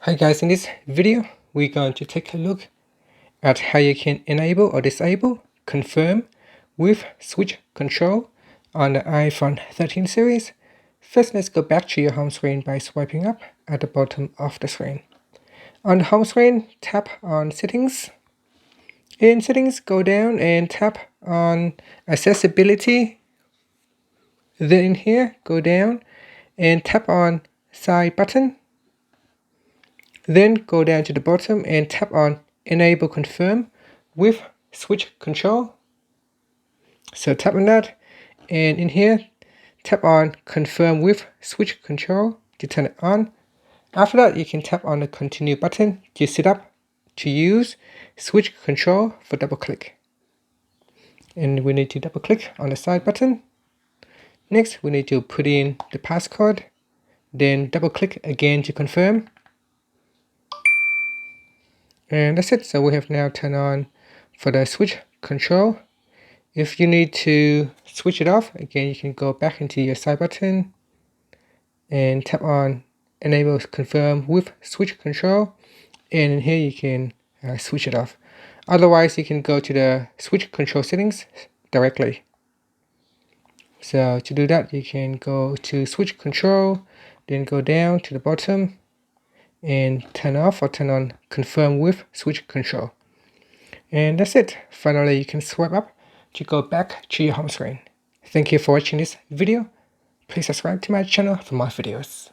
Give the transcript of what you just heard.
Hi guys, in this video we're going to take a look at how you can enable or disable confirm with switch control on the iPhone 13 series. First, let's go back to your home screen by swiping up at the bottom of the screen. On the home screen, tap on settings. In settings, go down and tap on accessibility. Then in here, go down and tap on side button. Then go down to the bottom and tap on Enable Confirm with Switch Control. So tap on that, and in here, tap on Confirm with Switch Control to turn it on. After that, you can tap on the Continue button to set up to use Switch Control for double click. And we need to double click on the side button. Next, we need to put in the passcode, then double click again to confirm. And that's it. So we have now turned on for the switch control. If you need to switch it off, again, you can go back into your side button and tap on Enable Confirm with Switch Control. And in here, you can switch it off. Otherwise, you can go to the switch control settings directly. So to do that, you can go to switch control, then go down to the bottom and turn off or turn on confirm with switch control. And that's it. Finally, you can swipe up to go back to your home screen. Thank you for watching this video. Please subscribe to my channel for more videos.